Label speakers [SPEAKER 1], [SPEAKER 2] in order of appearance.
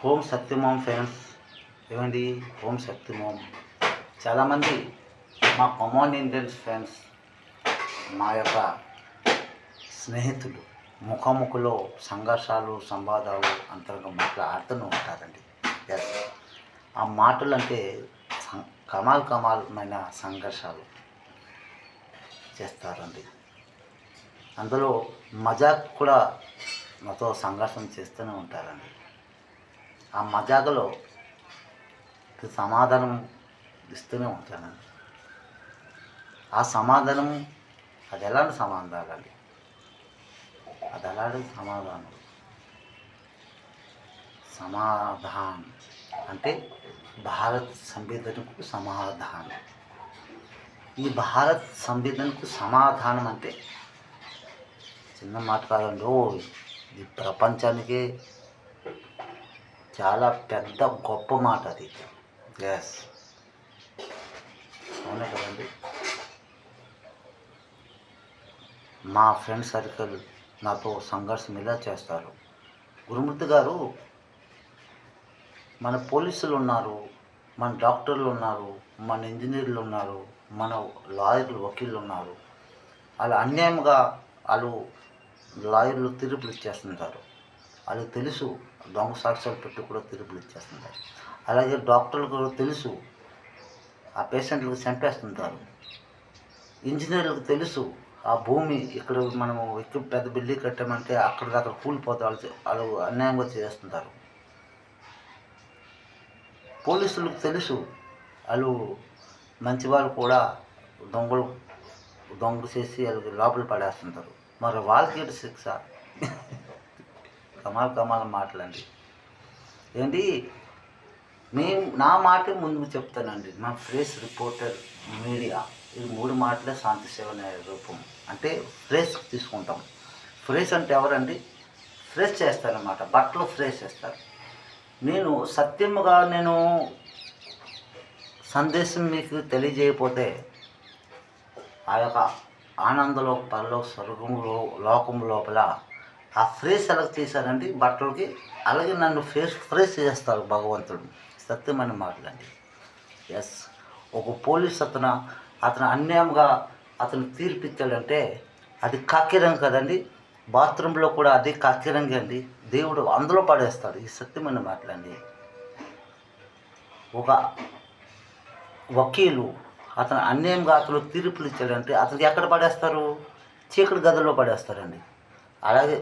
[SPEAKER 1] Home సత్యమోం friends. ఏమండి హోమ్ సత్యమోం చాలామంది మా కామన్ ఇండియన్స్ ఫ్రెండ్స్, మా యొక్క స్నేహితులు ముఖాముఖిలో సంఘర్షాలు సంవాదాలు అంతరంగ మాట్లాడుతూనే ఉంటారండి. ఎస్, ఆ మాటలు అంటే కమాలమైన సంఘర్షాలు చేస్తారండి. అందులో మజాక్ కూడా నాతో సంఘర్షణ చేస్తూనే ఉంటారండి. ఆ మజాకులో సమాధానం ఇస్తూనే ఉంటానండి. ఆ సమాధానం అది ఎలాంటి సమాధానాలండి, అది ఎలాంటి సమాధానం అంటే భారత్ సంవిధానకు సమాధానం. ఈ భారత్ సంవిధానకు సమాధానం అంటే చిన్న మాట కాదండి. ఇది ప్రపంచానికి చాలా పెద్ద గొప్ప మాట అది. ఎస్, అవునే కదండి. మా ఫ్రెండ్ సర్కిల్ నాతో సంఘర్షణ ఇలా చేస్తారు. గురుమూర్తి గారు, మన పోలీసులు ఉన్నారు, మన డాక్టర్లు ఉన్నారు, మన ఇంజనీర్లు ఉన్నారు, మన లాయర్లు వకీళ్ళు ఉన్నారు. వాళ్ళు అన్యాయంగా లాయర్లు తీర్పులు ఇచ్చేస్తుంటారు. వాళ్ళకి తెలుసు దొంగ సాక్ష్యాలు పెట్టి కూడా తీర్పులు ఇచ్చేస్తుంటారు. అలాగే డాక్టర్లకు తెలుసు ఆ పేషెంట్లకు చంపేస్తుంటారు. ఇంజనీర్లకు తెలుసు ఆ భూమి ఇక్కడ మనము ఎక్కువ పెద్ద బిల్డింగ్ కట్టామంటే అక్కడ కూలిపోతే వాళ్ళు అన్యాయంగా చేస్తుంటారు. పోలీసులకు తెలుసు వాళ్ళు మంచి వాళ్ళు కూడా దొంగలు చేసి వాళ్ళకి లోపల పడేస్తుంటారు. మరి వాళ్ళకి ఏంటి శిక్ష? కమాల మాటలండి. ఏంటి, నా మాటే ముందుకు చెప్తానండి. మా ప్రెస్, రిపోర్టర్, మీడియా, ఈ 3 మాటలే శాంతి సేవ రూపం. అంటే ఫ్రెష్ తీసుకుంటాం. ఫ్రెష్ అంటే ఎవరండి? ఫ్రెష్ చేస్తారన్నమాట, బట్టలు ఫ్రెష్ చేస్తారు. నేను సత్యముగా సందేశం మీకు తెలియజేయకపోతే ఆ యొక్క ఆనందంలో పరలో స్వర్గంలో లోకం లోపల ఆ ఫ్రేస్ ఎలా చేశారండి బట్టలకి, అలాగే నన్ను ఫ్రేస్ చేస్తారు భగవంతుడు. సత్యమైన మాటలండి. ఎస్, ఒక పోలీస్ అతను అన్యాయంగా అతను తీర్పిచ్చాడంటే అది కాకిరంగ కదండి. బాత్రూంలో కూడా అది కాకిరంగ అండి. దేవుడు అందులో పడేస్తాడు. ఈ సత్యమైన మాటలండి. ఒక వకీలు అతను అన్యాయంగా అతను తీర్పులు ఇచ్చాడంటే అతనికి ఎక్కడ పడేస్తారు? చీకటి గదిలో పడేస్తారండి. అలాగే